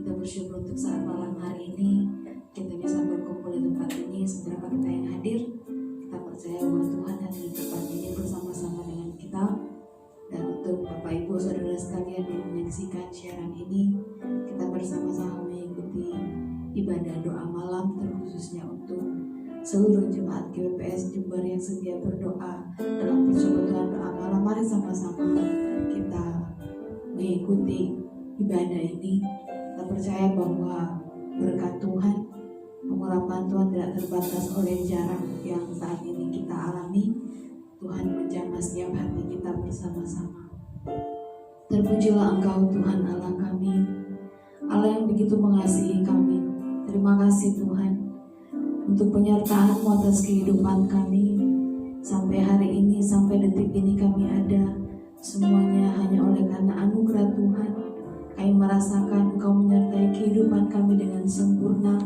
Kita bersyukur untuk saat malam hari ini kita bisa berkumpul di tempat ini. Seberapa kita yang hadir, kita percaya bahwa Tuhan hadir di tempat ini bersama-sama dengan kita. Dan untuk Bapak Ibu Saudara sekalian yang menyaksikan siaran ini, kita bersama-sama mengikuti ibadah doa malam, terkhususnya untuk seluruh jemaat GBPS Jember yang sedia berdoa dalam persekutuan doa malam. Mari sama-sama kita mengikuti ibadah ini. Kita percaya bahwa berkat Tuhan, pengurapan Tuhan tidak terbatas oleh jarak yang saat ini kita alami. Tuhan menjamah setiap hati kita bersama-sama. Terpujilah Engkau Tuhan Allah kami, Allah yang begitu mengasihi kami. Terima kasih Tuhan untuk penyertaan-Mu atas kehidupan kami. Sampai hari ini, sampai detik ini kami ada, semuanya hanya oleh karena anugerah Tuhan. Kami merasakan Engkau menyertai kehidupan kami dengan sempurna,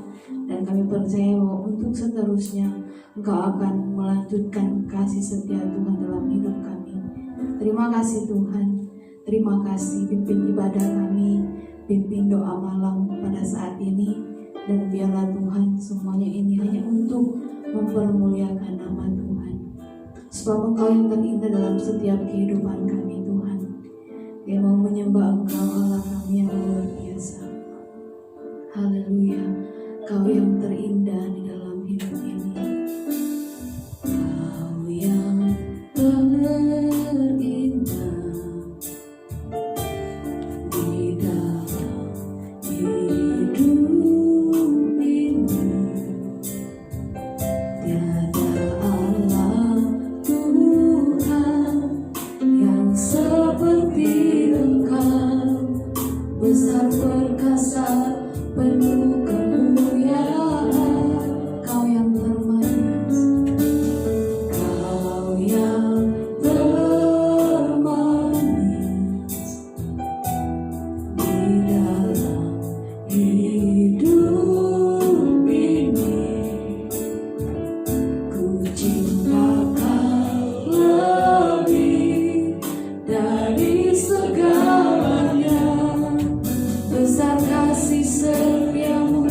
dan kami percaya bahwa untuk seterusnya Engkau akan melanjutkan kasih setia Tuhan dalam hidup kami. Terima kasih Tuhan, terima kasih. Pimpin ibadah kami, pimpin doa malam pada saat ini, dan biarlah Tuhan semuanya ini hanya untuk mempermuliakan nama Tuhan. Sebab Engkau yang terindah dalam setiap kehidupan kami Tuhan. Kami mau menyembah Engkau Allah kami yang luar biasa. Haleluya, Kau yang terindah di dalam hidup ini. Kau yang terindah di dalam hidup ini. Tiada Allah Tuhan yang seperti Engkau, besar perkasa penuh kemuliaan. Kau yang termanis, Kau yang termanis di dalam hidup ini. Ku cinta Kau lebih dari segalanya, besar kasih setiamu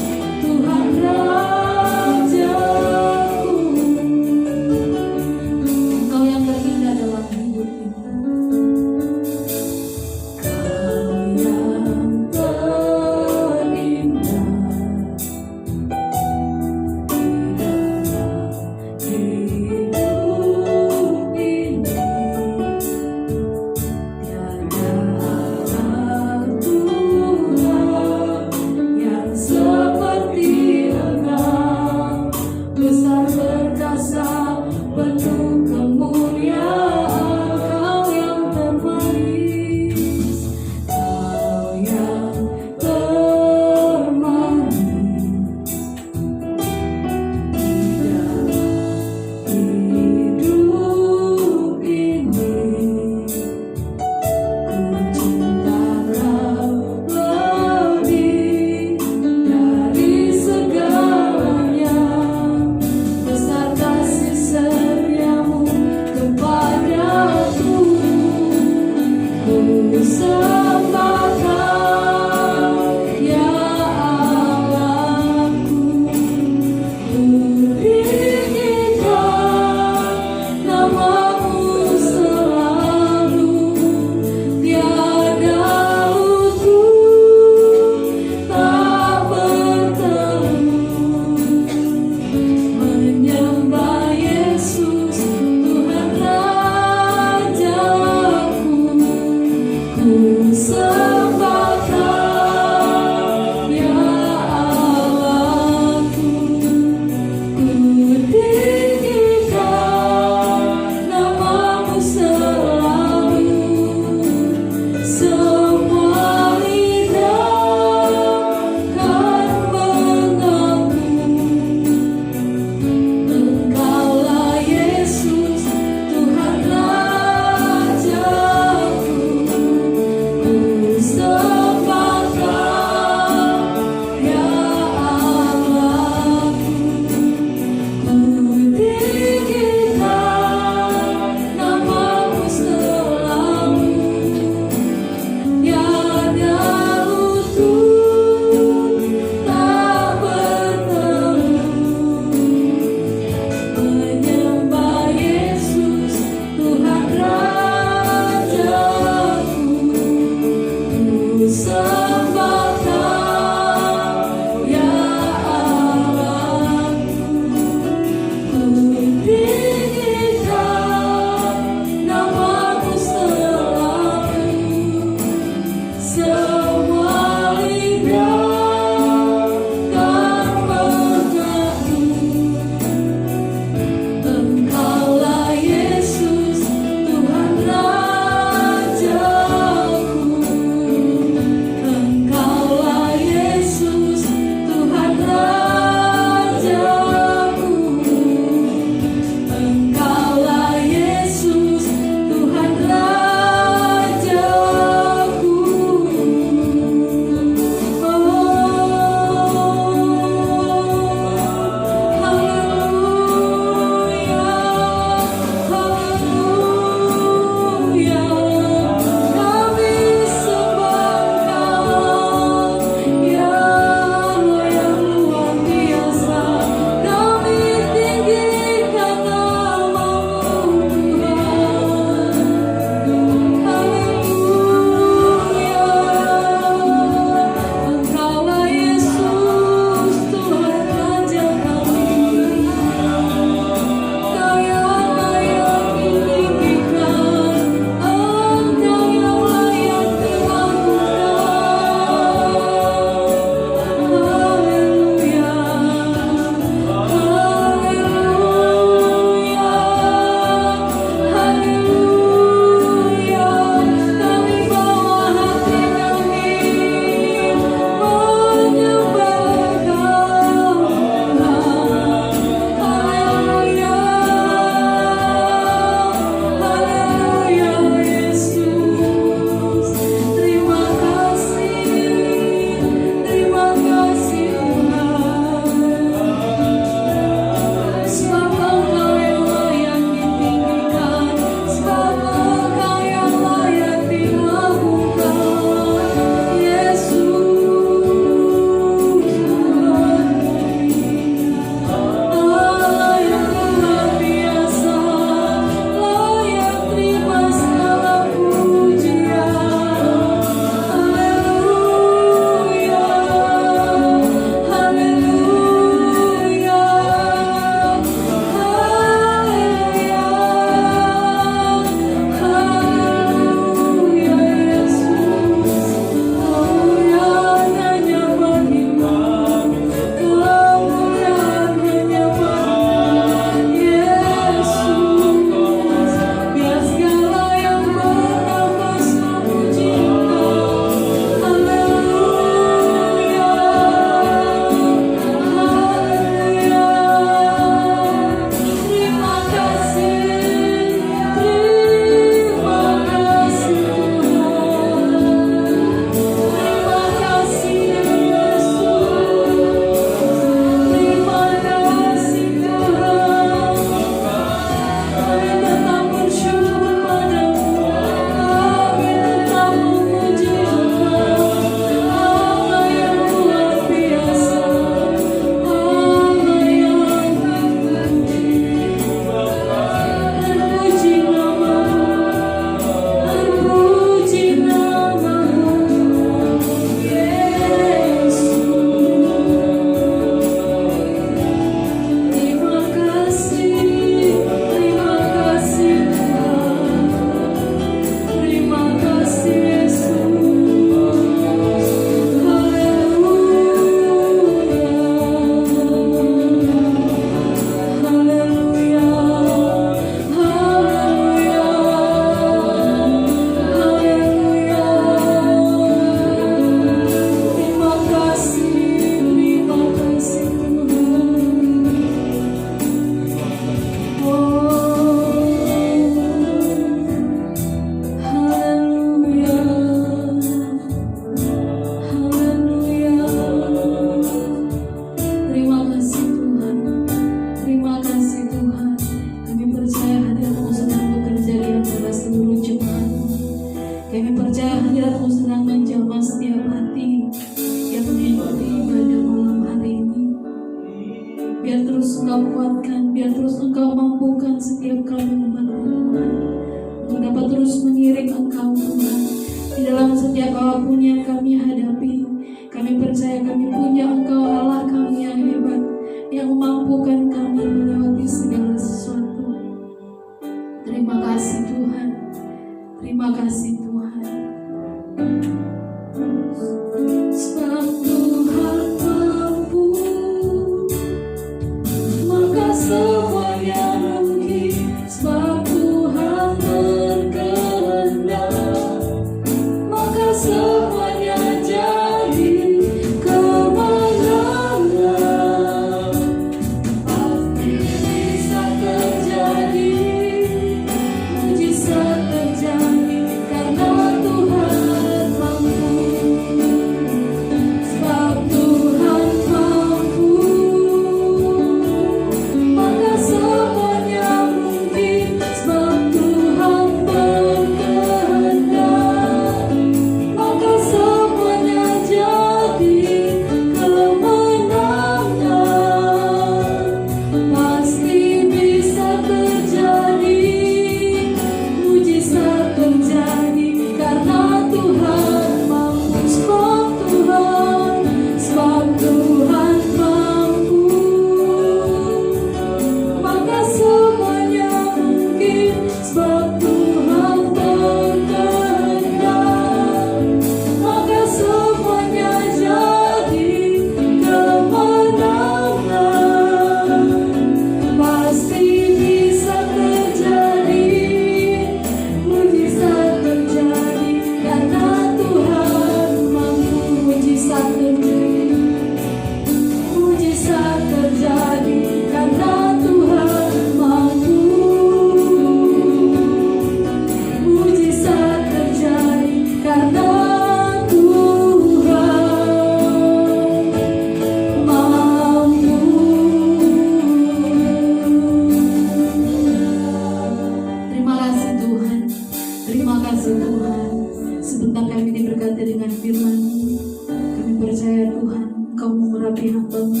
percaya Tuhan, Engkau mengurapi hamba-Mu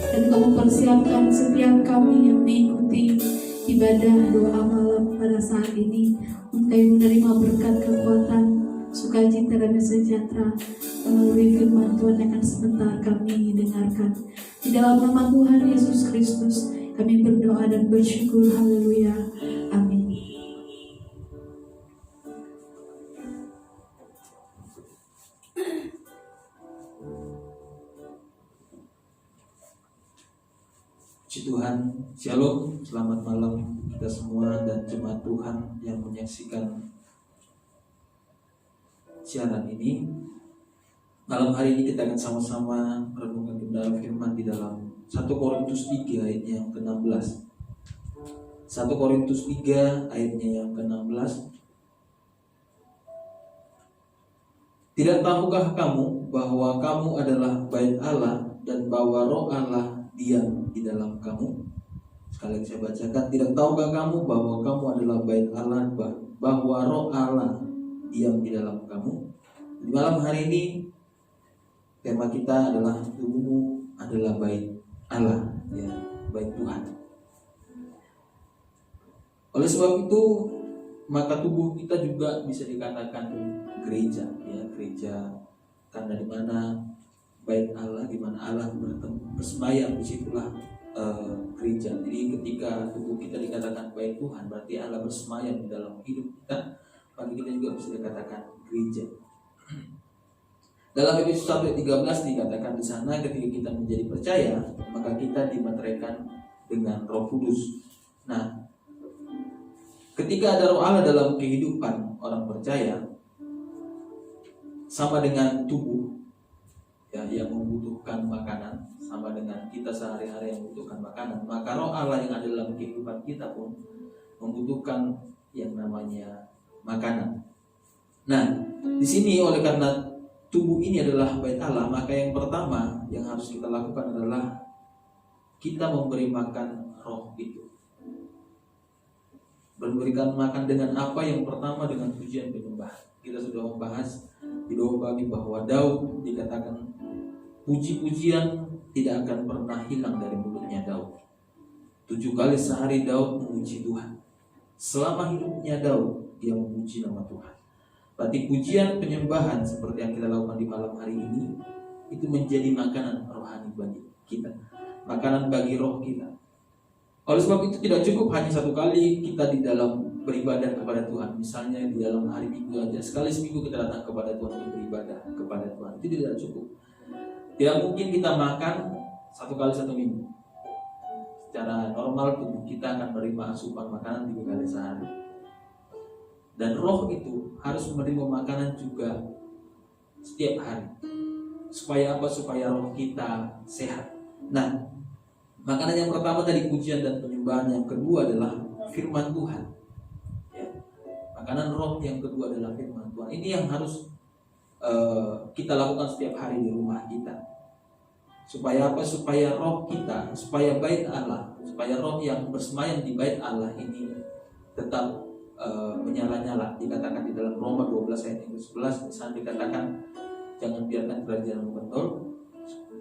dan Engkau mempersiapkan setiap kami yang mengikuti ibadah doa malam pada saat ini untuk kami menerima berkat kekuatan, sukacita dan sejahtera melalui firman Tuhan yang akan sebentar kami dengarkan. Di dalam nama Tuhan Yesus Kristus kami berdoa dan bersyukur. Haleluya. Amin. Puji Tuhan, Shalom, selamat malam kita semua dan jemaat Tuhan yang menyaksikan siaran ini. Malam hari ini kita akan sama-sama merenungkan kebenaran firman di dalam 1 Korintus 3 ayatnya yang ke-16. 1 Korintus 3 ayatnya yang ke-16. Tidak tahukah kamu bahwa kamu adalah bait Allah dan bahwa Roh Allah diam di dalam kamu? Sekali lagi saya bacakan, tidak tahukah kamu bahwa kamu adalah bait Allah, bahwa Roh Allah diam di dalam kamu? Di malam hari ini tema kita adalah tubuhmu adalah bait Allah, ya, bait Tuhan. Oleh sebab itu maka tubuh kita juga bisa dikatakan gereja, ya, gereja karena di mana bait Allah, di mana Allah bertemu bersemayam, disitulah gereja. Jadi ketika tubuh kita dikatakan bait Tuhan, berarti Allah bersemayam di dalam hidup kita, maka kita juga bisa dikatakan gereja. Dalam Efesus 1:13 dikatakan di sana, ketika kita menjadi percaya, maka kita dimeteraikan dengan Roh Kudus. Nah, ketika ada Roh Allah dalam kehidupan orang percaya, sama dengan tubuh, ya, yang membutuhkan makanan, sama dengan kita sehari-hari yang membutuhkan makanan, maka Roh Allah yang ada dalam kehidupan kita pun membutuhkan yang namanya makanan. Nah, di sini oleh karena tubuh ini adalah bait Allah, maka yang pertama yang harus kita lakukan adalah kita memberi makan roh itu. Memberikan makan dengan apa? Yang pertama dengan pujian penyembahan. Kita sudah membahas di doa pagi bahwa Daud dikatakan puji-pujian tidak akan pernah hilang dari mulutnya Daud. 7 kali sehari Daud memuji Tuhan. Selama hidupnya Daud dia memuji nama Tuhan. Berarti pujian penyembahan seperti yang kita lakukan di malam hari ini itu menjadi makanan rohani bagi kita, makanan bagi roh kita. Oleh sebab itu tidak cukup hanya satu kali kita di dalam beribadah kepada Tuhan. Misalnya di dalam hari Minggu aja, sekali seminggu kita datang kepada Tuhan untuk beribadah kepada Tuhan. Itu tidak cukup. Tidak mungkin kita makan 1 kali 1 minggu. Secara normal tubuh kita akan menerima asupan makanan 3 kali sehari. Dan roh itu harus menerima makanan juga setiap hari. Supaya apa? Supaya roh kita sehat. Nah, makanan yang pertama tadi pujian dan penyembahan, yang kedua adalah firman Tuhan, ya. Makanan roh yang kedua adalah firman Tuhan. Ini yang harus kita lakukan setiap hari di rumah kita. Supaya apa? Supaya roh kita, supaya bait Allah, supaya roh yang bersemayam di bait Allah ini tetap menyala-nyala. Dikatakan di dalam Roma 12 ayat 11 misalnya dikatakan, jangan biarkan kerajaan mengentul,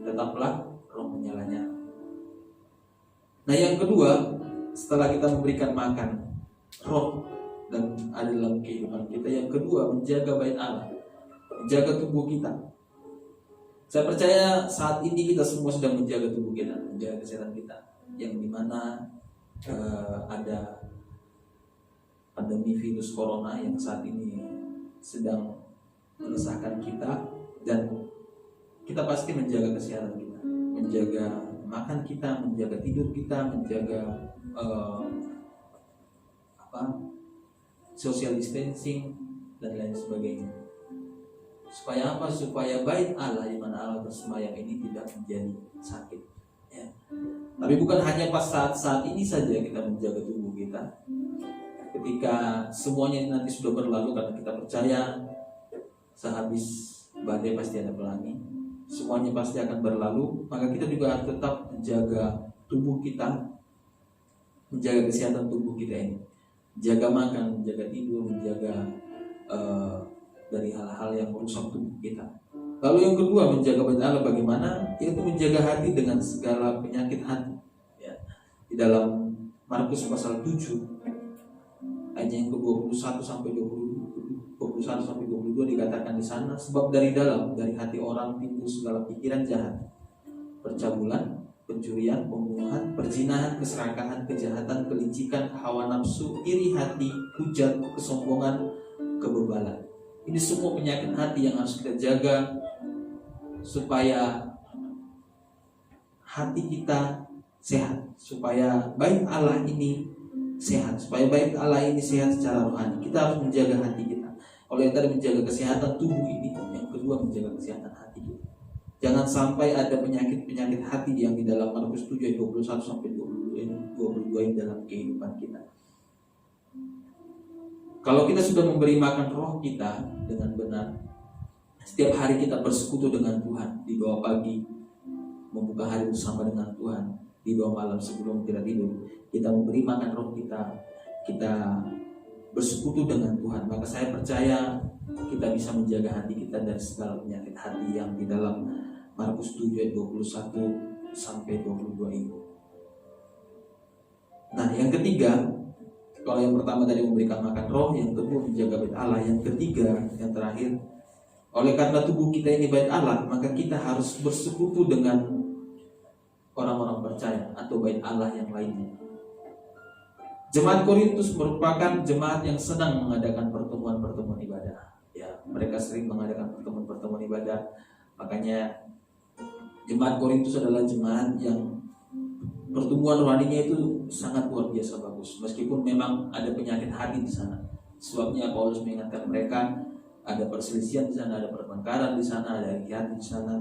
tetaplah roh menyala-nyala. Nah, yang kedua, setelah kita memberikan makan roh dan ada dalam kehidupan kita, yang kedua menjaga bait Allah, menjaga tubuh kita. Saya percaya saat ini kita semua sedang menjaga tubuh kita, menjaga kesehatan kita, yang dimana ada pandemi virus corona yang saat ini sedang meresahkan kita, dan kita pasti menjaga kesehatan kita, menjaga makan kita, menjaga tidur kita, menjaga social distancing dan lain sebagainya. Supaya apa? Supaya bait Allah di mana Allah bersemayam ini tidak menjadi sakit, ya. Tapi bukan hanya pas saat ini saja kita menjaga tubuh kita. Ketika semuanya nanti sudah berlalu, karena kita percaya sehabis badai pasti ada pelangi, semuanya pasti akan berlalu, maka kita juga harus tetap menjaga tubuh kita, menjaga kesehatan tubuh kita ini, menjaga makan, menjaga tidur, menjaga dari hal-hal yang merusak tubuh kita. Lalu yang kedua, menjaga bait Allah bagaimana? Yaitu menjaga hati dengan segala penyakit hati. Ya. Di dalam Markus pasal 7 ayat yang ke-21 sampai 21 sampai 22 dikatakan di sana, sebab dari dalam, dari hati orang timbul segala pikiran jahat, percabulan, pencurian, pembunuhan, perzinahan, keserakahan, kejahatan, kelicikan, hawa nafsu, iri hati, hujat, kesombongan, kebebalan. Ini semua penyakit hati yang harus kita jaga supaya hati kita sehat, supaya bait Allah ini sehat, supaya bait Allah ini sehat secara rohani. Kita harus menjaga hati kita. Kalau yang tadi menjaga kesehatan tubuh ini, yang kedua menjaga kesehatan hati kita. Jangan sampai ada penyakit-penyakit hati yang di dalam Markus 7 ayat 21 sampai 22 ini dalam kehidupan kita. Kalau kita sudah memberi makan roh kita dengan benar, setiap hari kita bersekutu dengan Tuhan, di doa pagi, membuka hari bersama dengan Tuhan, di doa malam sebelum kita tidur, kita memberi makan roh kita, kita bersekutu dengan Tuhan, maka saya percaya kita bisa menjaga hati kita dari segala penyakit hati yang di dalam Markus 7 ayat 21 sampai 22 ini. Nah, yang ketiga, kalau yang pertama tadi memberikan makan roh, yang kedua menjaga bait Allah, yang ketiga, yang terakhir, oleh karena tubuh kita ini bait Allah, maka kita harus bersekutu dengan orang-orang percaya atau bait Allah yang lainnya. Jemaat Korintus merupakan jemaat yang senang mengadakan pertemuan-pertemuan ibadah. Ya, mereka sering mengadakan pertemuan-pertemuan ibadah. Makanya jemaat Korintus adalah jemaat yang pertumbuhan rohaninya itu sangat luar biasa bagus. Meskipun memang ada penyakit hati di sana. Sebabnya Paulus mengingatkan mereka, ada perselisihan di sana, ada pertengkaran di sana, ada iri hati di sana.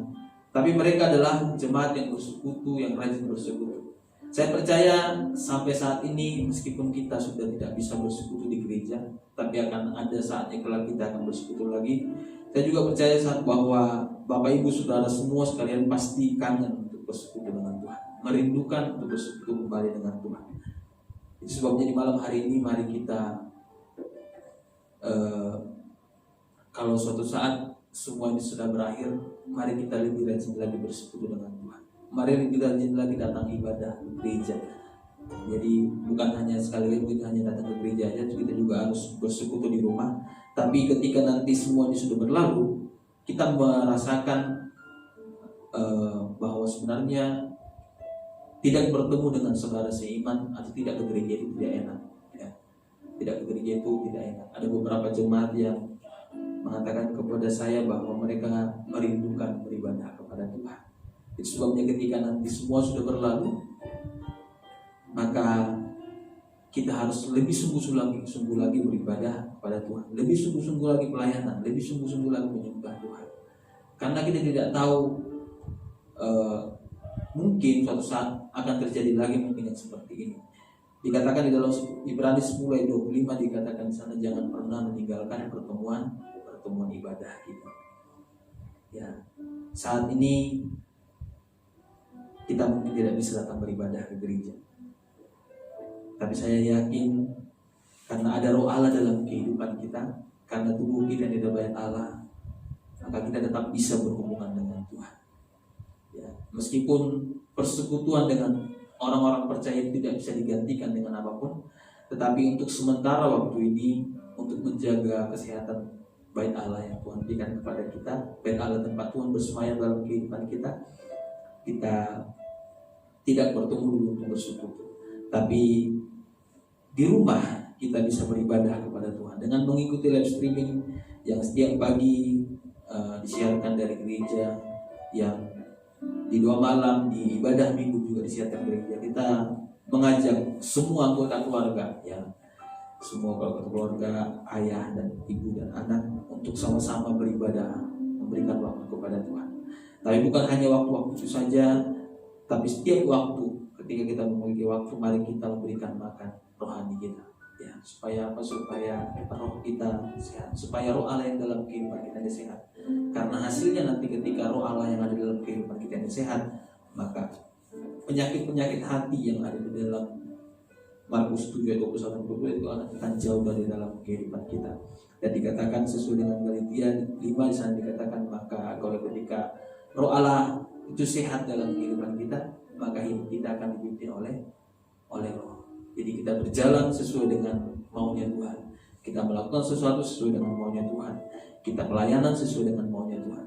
Tapi mereka adalah jemaat yang bersekutu, yang rajin bersekutu. Saya percaya sampai saat ini meskipun kita sudah tidak bisa bersekutu di gereja, tapi akan ada saatnya kelak kita akan bersekutu lagi. Saya juga percaya saat bahwa Bapak Ibu Saudara semua sekalian pasti kangen untuk bersekutu dengan Tuhan, merindukan untuk bersekutu kembali dengan Tuhan. Itu sebabnya di malam hari ini mari kita kalau suatu saat semua ini sudah berakhir, mari kita lebih rajin lagi bersekutu dengan Tuhan. Mari kita rajin lagi datang ibadah ke gereja. Jadi bukan hanya sekali lagi kita hanya datang ke gereja aja, kita juga harus bersekutu di rumah. Tapi ketika nanti semua ini sudah berlalu, kita merasakan bahwa sebenarnya tidak bertemu dengan saudara seiman atau tidak ke gereja itu tidak enak. Ya. Tidak ke gereja itu tidak enak. Ada beberapa jemaat yang mengatakan kepada saya bahwa mereka merindukan beribadah kepada Tuhan. Itu sebabnya ketika nanti semua sudah berlalu, maka kita harus lebih sungguh-sungguh lagi beribadah kepada Tuhan, lebih sungguh-sungguh lagi pelayanan, lebih sungguh-sungguh lagi menyembah Tuhan. Karena kita tidak tahu mungkin suatu saat akan terjadi lagi mungkin yang seperti ini. Dikatakan di dalam Ibrani 10 ayat 25 dikatakan di sana, jangan pernah meninggalkan pertemuan ibadah kita. Ya, saat ini kita mungkin tidak bisa datang beribadah ke gereja, tapi saya yakin karena ada roh Allah dalam kehidupan kita, karena tubuh kita yang tidak bait Allah, maka kita tetap bisa berhubungan dengan Tuhan. Ya, meskipun persekutuan dengan orang-orang percaya tidak bisa digantikan dengan apapun, tetapi untuk sementara waktu ini, untuk menjaga kesehatan bait Allah yang Tuhan berikan kepada kita, bait Allah tempat Tuhan bersemayam dalam kehidupan kita, kita tidak bertemu dulu untuk bersekutu, tapi di rumah kita bisa beribadah kepada Tuhan dengan mengikuti live streaming yang setiap pagi disiarkan dari gereja, yang di doa malam, di ibadah minggu juga disiarkan gereja. Kita mengajak semua anggota keluarga, ya, semua anggota keluarga, ayah dan ibu dan anak untuk sama-sama beribadah, memberikan waktu kepada Tuhan. Tapi bukan hanya waktu-waktu itu saja, tapi setiap waktu ketika kita memiliki waktu, mari kita memberikan makan rohani kita, ya, supaya apa? Supaya roh kita sehat, supaya roh Allah yang dalam kehidupan kita sehat. Karena hasilnya nanti ketika roh Allah yang ada dalam kehidupan kita sehat, maka penyakit-penyakit hati yang ada di dalam Markus 7 ayat 21 itu akan jauh dari dalam kehidupan kita. Dan dikatakan sesuai dengan Galatia 5 di sana dikatakan, maka kalau ketika Roh Allah itu sehat dalam kehidupan kita, maka hidup kita akan dipimpin oleh Roh. Jadi kita berjalan sesuai dengan maunya Tuhan. Kita melakukan sesuatu sesuai dengan maunya Tuhan. Kita pelayanan sesuai dengan maunya Tuhan.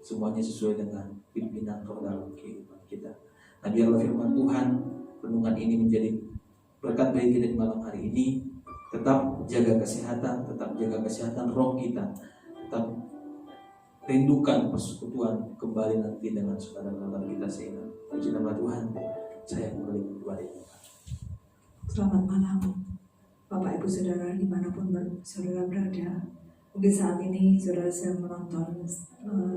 Semuanya sesuai dengan pimpinan Roh dalam kehidupan kita. Nah, biarlah firman Tuhan renungan ini menjadi berkat bagi kita di malam hari ini. Tetap jaga kesehatan roh kita. Tetap rindukan persekutuan kembali nanti dengan saudara-saudara kita sehingga puji nama Tuhan. Saya kembali berdoa. Selamat malam Bapak Ibu Saudara dimanapun saudara berada. Mungkin saat ini saudara sedang menonton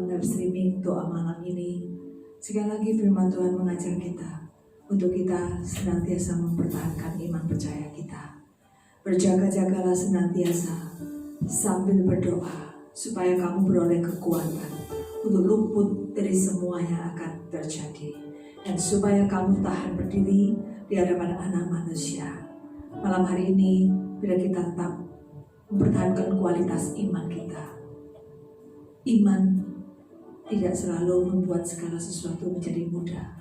live streaming doa malam ini. Sekali lagi firman Tuhan mengajar kita untuk kita senantiasa mempertahankan iman percaya kita. Berjaga-jagalah senantiasa sambil berdoa supaya kamu beroleh kekuatan untuk luput dari semua yang akan terjadi, dan supaya kamu tahan berdiri di hadapan anak manusia. Malam hari ini bila kita tetap mempertahankan kualitas iman kita. Iman tidak selalu membuat segala sesuatu menjadi mudah,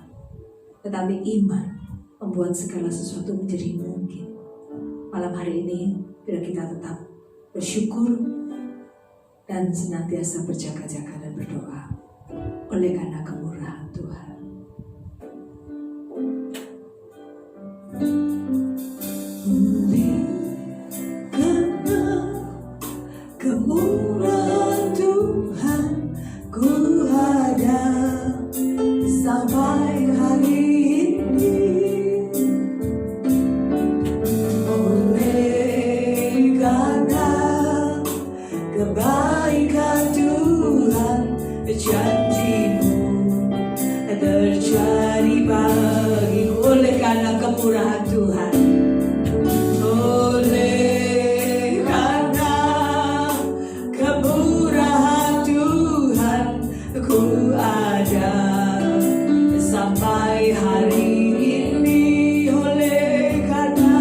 tetapi iman membuat segala sesuatu menjadi mungkin. Malam hari ini bila kita tetap bersyukur dan senantiasa berjaga-jaga dan berdoa oleh karena kemurahan Tuhan. Oleh karena kemurahan Tuhan, ku ada sampai hari ini. Oleh karena kebaikan Tuhan, janji-Mu terjadi bagiku. Oleh karena kemurahan Tuhan, oleh karena kemurahan Tuhan, ku ada sampai hari ini. Oleh karena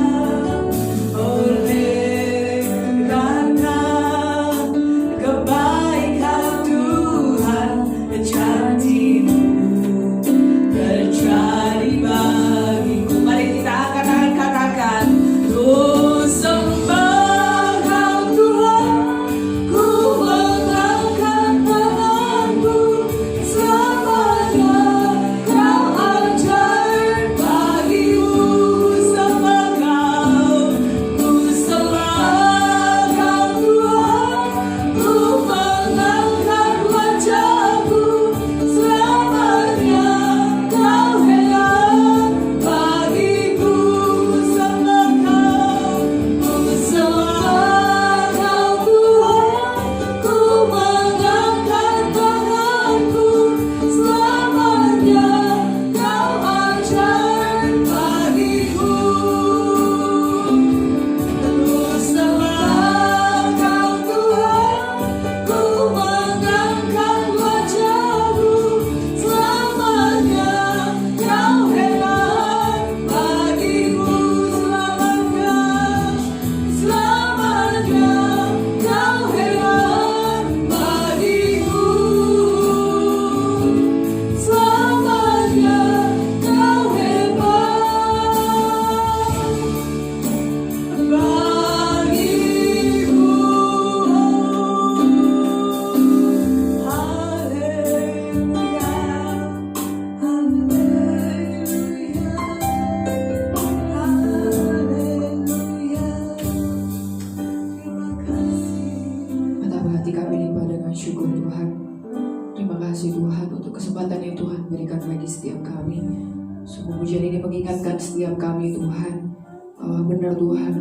kebaikan Tuhan, janji-Mu terjadi bagiku. Mari kita angkat tangan, katakan, ku sembah Kau Tuhan, ku mengangkat tanganku, selamanya Kau ajar bagiku. Sembah Kau, ku sembah Kau Tuhan, ku mengangkat wajahku, selamanya Kau hebat bagiku. Sembah Kau, ku sembah Kau Tuhan, ku mengangkat tanganku, selamanya Kau ajar bagiku. Ku sembah Kau Tuhan, ku mengangkat wajahku, selamanya Kau hebat bagiku. Selamanya Kau hebat bagiku. Selamanya Kau hebat bagiku. Haleluya, haleluya, terima kasih. Betapa hati kami limpah dengan syukur Tuhan. Terima kasih Tuhan untuk kesempatan yang Tuhan berikan bagi setiap kami. Semua pujian ini mengingatkan setiap kami Tuhan, bahwa benar Tuhan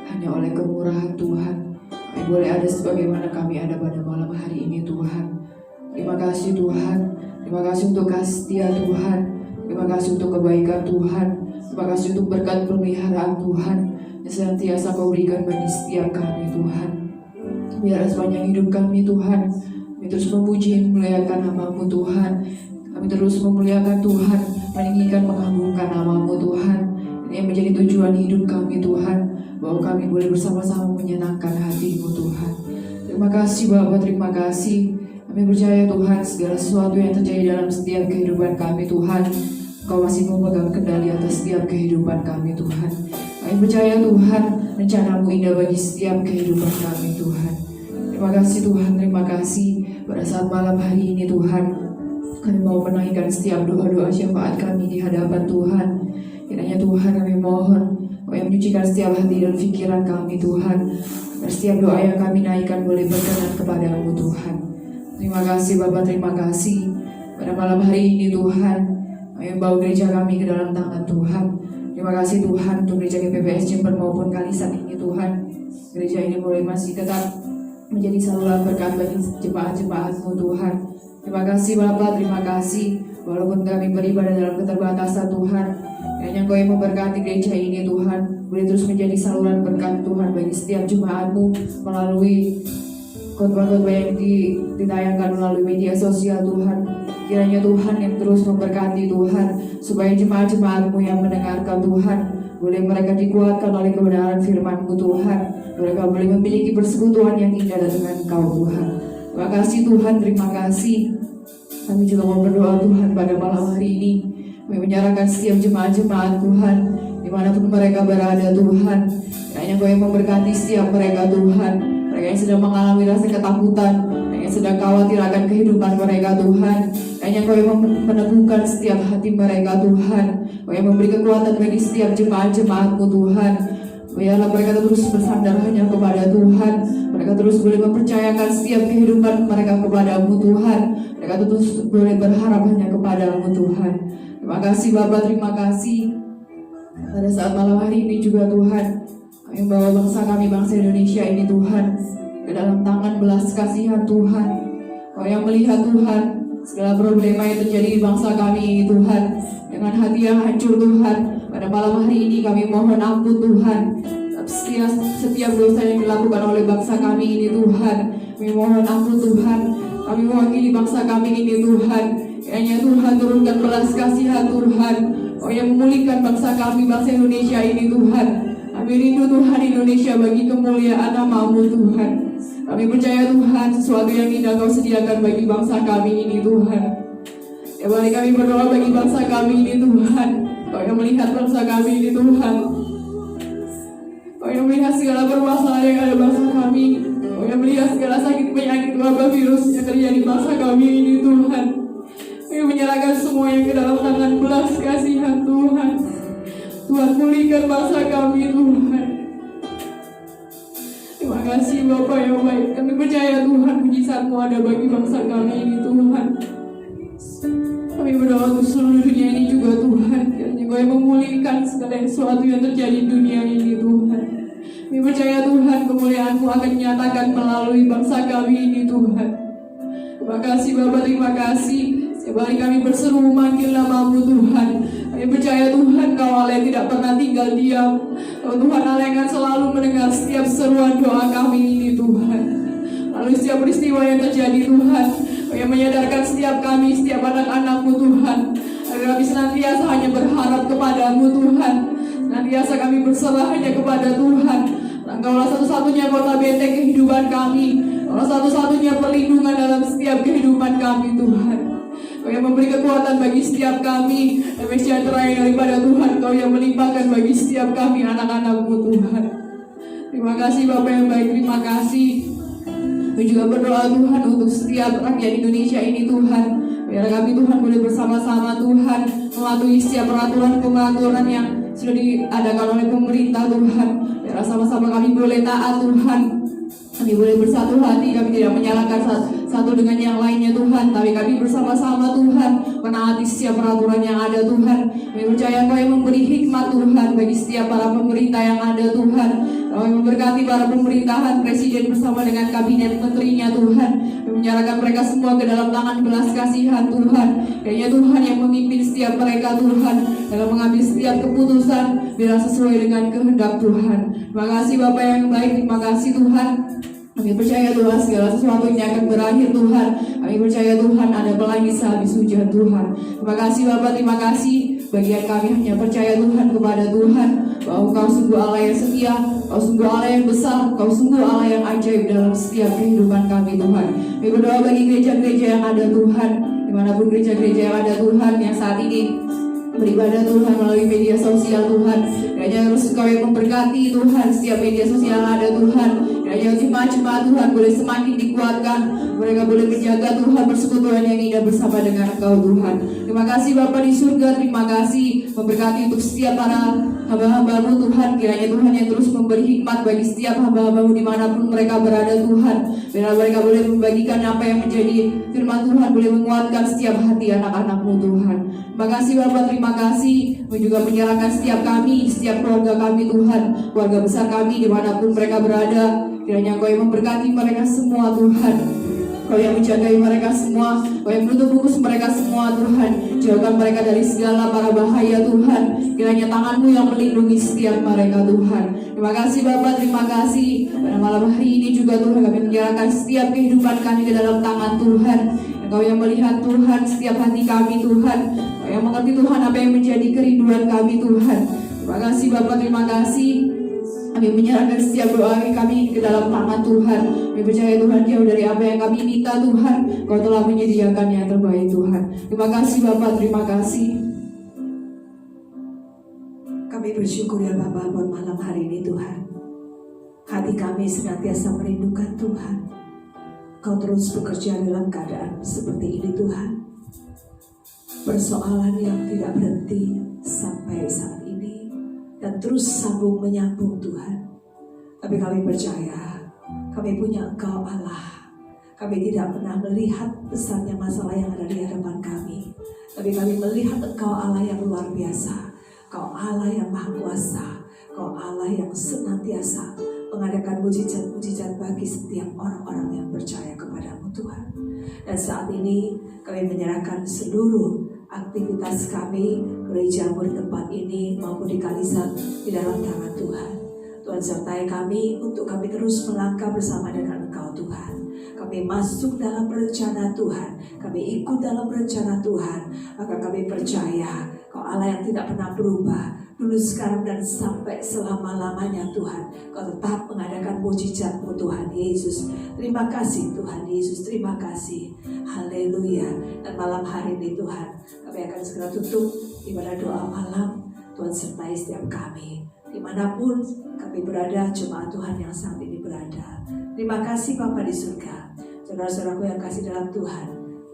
hanya oleh kemurahan Tuhan kami boleh ada sebagaimana kami ada pada malam hari ini Tuhan. Terima kasih Tuhan. Terima kasih untuk kasih setia Tuhan. Terima kasih untuk kebaikan Tuhan. Terima kasih untuk berkat pemeliharaan Tuhan yang senantiasa Kau berikan bagi setiap kami Tuhan. Biarlah sepanjang hidup kami Tuhan, kami terus memuji dan memuliakan nama-Mu Tuhan. Kami terus memuliakan Tuhan, meninggikan mengagungkan nama-Mu Tuhan. Ini yang menjadi tujuan hidup kami Tuhan, bahwa kami boleh bersama-sama menyenangkan hati-Mu Tuhan. Terima kasih Bapa, terima kasih. Kami percaya Tuhan segala sesuatu yang terjadi dalam setiap kehidupan kami Tuhan, Engkau masih memegang kendali atas setiap kehidupan kami Tuhan. Kami percaya Tuhan, rencana-Mu indah bagi setiap kehidupan kami Tuhan. Terima kasih Tuhan, terima kasih. Pada saat malam hari ini Tuhan, kami mau menaikkan setiap doa-doa syafaat kami di hadapan Tuhan. Kiranya Tuhan kami mohon Kau yang menyucikan setiap hati dan pikiran kami Tuhan, agar setiap doa yang kami naikkan boleh berkenan kepadamu Tuhan. Terima kasih Bapa, terima kasih. Pada malam hari ini Tuhan, kami membawa gereja kami ke dalam tangan Tuhan. Terima kasih Tuhan untuk gereja GPPS Jember maupun Kalisan ini Tuhan. Gereja ini boleh masih tetap menjadi saluran berkat bagi jemaat-jemaat-Mu Tuhan. Terima kasih Bapa, terima kasih. Walaupun kami beribadah dalam keterbatasan Tuhan, hanya Kau yang memberkati gereja ini Tuhan, boleh terus menjadi saluran berkat Tuhan bagi setiap jemaat-Mu melalui khotbah-khotbah yang ditayangkan melalui media sosial Tuhan. Kiranya Tuhan yang terus memberkati Tuhan, supaya jemaat-jemaat-Mu yang mendengarkan Tuhan, boleh mereka dikuatkan oleh kebenaran firman-Mu Tuhan. Mereka boleh memiliki persekutuan yang indah dengan Kau Tuhan. Terima kasih Tuhan, terima kasih. Kami juga mau berdoa Tuhan pada malam hari ini. Kami menyerahkan setiap jemaat-jemaat Tuhan, dimanapun mereka berada Tuhan. Kiranya Kau yang memberkati setiap mereka Tuhan. Mereka yang sedang mengalami rasa ketakutan, yang sedang khawatir akan kehidupan mereka Tuhan. Kiranya Kau yang meneguhkan setiap hati mereka Tuhan. Kau yang memberi kekuatan bagi setiap jemaat-jemaat-Mu Tuhan. Biarlah mereka terus bersandar hanya kepada Tuhan. Mereka terus boleh mempercayakan setiap kehidupan mereka kepadamu Tuhan. Mereka terus boleh berharap hanya kepadamu Tuhan. Terima kasih Bapa, terima kasih. Pada saat malam hari ini juga Tuhan, kami membawa bangsa kami, bangsa Indonesia ini Tuhan, ke dalam tangan belas kasihan Tuhan. Kau yang melihat Tuhan segala problema yang terjadi di bangsa kami ini Tuhan. Dengan hati yang hancur Tuhan, pada malam hari ini kami mohon ampun Tuhan setiap dosa yang dilakukan oleh bangsa kami ini Tuhan. Kami mohon ampun Tuhan. Kami mewakili bangsa kami ini Tuhan. Kiranya Tuhan turunkan belas kasihan Tuhan. Kau yang memulihkan bangsa kami, bangsa Indonesia ini Tuhan. Kami rindu Tuhan Indonesia bagi kemuliaan nama-Mu Tuhan. Kami percaya Tuhan sesuatu yang indah Kau sediakan bagi bangsa kami ini Tuhan. Ya mari kami berdoa bagi bangsa kami ini Tuhan. Kau yang melihat bangsa kami ini Tuhan. Kau yang melihat segala permasalahan yang ada bangsa kami. Kau yang melihat segala sakit penyakit wabah virus yang terjadi di bangsa kami ini Tuhan. Kami menyerahkan semua yang ke dalam tangan belas kasihan Tuhan. Tuhan pulihkan bangsa kami Tuhan. Terima kasih Bapa yang baik. Kami percaya Tuhan mujizat-Mu ada bagi bangsa kami ini Tuhan. Kami berdoa untuk seluruh dunia ini juga Tuhan. Kiranya Kau yang memulihkan segala sesuatu yang terjadi di dunia ini Tuhan. Kami percaya Tuhan kemuliaan-Mu akan dinyatakan melalui bangsa kami ini Tuhan. Terima kasih Bapa, terima kasih. Setiap hari kami berseru memanggil nama-Mu Tuhan. Kami percaya Tuhan Kau Allah yang tidak pernah tinggal diam. Kau Tuhan Allah yang akan selalu mendengar setiap seruan doa kami ini Tuhan. Lalu setiap peristiwa yang terjadi Tuhan, Kau yang menyadarkan setiap kami, setiap anak-anak-Mu Tuhan, agar kami senantiasa hanya berharap kepada-Mu Tuhan. Senantiasa kami berserah hanya kepada Tuhan. Engkaulah satu-satunya kota benteng kehidupan kami. Engkaulah satu-satunya perlindungan dalam setiap kehidupan kami Tuhan. Kau yang memberi kekuatan bagi setiap kami, damai sejahtera yang daripada Tuhan. Kau yang melimpahkan bagi setiap kami anak-anak-Mu Tuhan. Terima kasih Bapa yang baik, terima kasih. Kami juga berdoa Tuhan untuk setiap rakyat Indonesia ini Tuhan. Biar kami Tuhan boleh bersama-sama Tuhan mematuhi setiap peraturan yang sudah diadakan oleh pemerintah Tuhan. Biar sama-sama kami boleh taat Tuhan. Kami boleh bersatu hati, kami tidak menyalahkan satu dengan yang lainnya Tuhan, tapi kami bersama-sama Tuhan menaati setiap peraturan yang ada Tuhan. Kami percaya Kau yang memberi hikmat Tuhan bagi setiap para pemerintah yang ada Tuhan. Kau yang memberkati para pemerintahan, presiden bersama dengan kabinet menterinya Tuhan. Kami menyerahkan mereka semua ke dalam tangan belas kasihan Tuhan. Kiranya Tuhan yang memimpin setiap mereka Tuhan dalam mengambil setiap keputusan biar sesuai dengan kehendak Tuhan. Terima kasih Bapa yang baik, terima kasih Tuhan. Kami percaya Tuhan segala sesuatunya akan berakhir Tuhan. Kami percaya Tuhan ada pelangi sehabis hujan Tuhan. Terima kasih Bapa, terima kasih. bagian kami hanya percaya Tuhan kepada Tuhan, bahwa Kau sungguh Allah yang setia, Kau sungguh Allah yang besar, Kau sungguh Allah yang ajaib dalam setiap kehidupan kami Tuhan. Kami berdoa bagi gereja-gereja yang ada Tuhan, dimanapun gereja-gereja yang ada Tuhan, yang saat ini beribadah Tuhan melalui media sosial Tuhan, kiranya terus Kau yang memberkati Tuhan setiap media sosial yang ada Tuhan, kiranya jemaat-jemaat Tuhan boleh semakin dikuatkan, mereka boleh menjaga Tuhan persekutuan yang indah bersama dengan Engkau Tuhan. Terima kasih Bapa di surga, terima kasih memberkati untuk setiap para hamba-hamba-Mu Tuhan, kiranya Tuhan yang terus memberi hikmat bagi setiap hamba-hamba-Mu dimanapun mereka berada Tuhan, biar mereka boleh membagikan apa yang menjadi firman Tuhan, boleh menguatkan setiap hati anak-anak-Mu Tuhan. Terima kasih Bapa, terima kasih juga menyerahkan setiap kami, setiap keluarga kami Tuhan, keluarga besar kami dimanapun mereka berada, kiranya Kau yang memberkati mereka semua Tuhan, Kau yang menjagai mereka semua, Kau yang menutup bungkus mereka semua Tuhan, jauhkan mereka dari segala para bahaya Tuhan, kiranya tangan-Mu yang melindungi setiap mereka Tuhan. Terima kasih Bapa, terima kasih pada malam hari ini juga Tuhan kami menyerahkan setiap kehidupan kami ke dalam tangan Tuhan. Kau yang melihat Tuhan setiap hati kami Tuhan, Kau yang mengerti Tuhan apa yang menjadi kerinduan kami Tuhan. Terima kasih Bapa, terima kasih. Kami menyerahkan setiap doa kami ke dalam tangan Tuhan. Kami percaya Tuhan jauh dari apa yang kami minta Tuhan, Kau telah menyediakan yang terbaik Tuhan. Terima kasih Bapa, terima kasih. Kami bersyukur ya Bapa buat malam hari ini Tuhan. Hati kami senantiasa merindukan Tuhan. Kau terus bekerja dalam keadaan seperti ini Tuhan. Persoalan yang tidak berhenti sampai saat ini dan terus sambung menyambung Tuhan. Tapi kami percaya kami punya Engkau Allah. Kami tidak pernah melihat besarnya masalah yang ada di hadapan kami, tapi kami melihat Engkau Allah yang luar biasa. Kau Allah yang maha kuasa. Kau Allah yang senantiasa mengadakan mujizat-mujizat bagi setiap orang-orang yang percaya kepadamu Tuhan. Dan saat ini kami menyerahkan seluruh aktivitas kami, gereja di tempat ini maupun di Kalisat di dalam tangan Tuhan. Tuhan sertai kami untuk kami terus melangkah bersama dengan Engkau Tuhan. Kami masuk dalam rencana Tuhan, kami ikut dalam rencana Tuhan, maka kami percaya Kau Allah yang tidak pernah berubah, dulu sekarang dan sampai selama-lamanya Tuhan. Kau tetap mengadakan mujizat-Mu Tuhan Yesus. Terima kasih Tuhan Yesus, terima kasih. Haleluya. Dan malam hari ini Tuhan, kami akan segera tutup ibadah doa malam. Tuhan sertai setiap kami, dimanapun kami berada, jemaat Tuhan yang saat ini berada. Terima kasih Bapa di surga. Saudara-saudaraku yang kasih dalam Tuhan,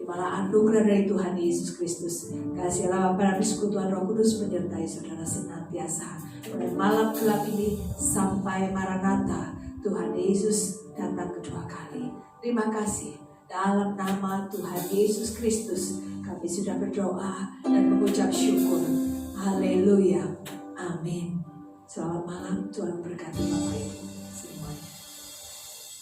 malah anugerah dari Tuhan Yesus Kristus, kasih Allah Bapa dan persekutuan Roh Kudus menyertai saudara senantiasa pada malam gelap ini sampai Maranatha Tuhan Yesus datang kedua kali. Terima kasih. Dalam nama Tuhan Yesus Kristus kami sudah berdoa dan mengucap syukur. Haleluya. Amin. Selamat malam, Tuhan berkati Bapak Ibu.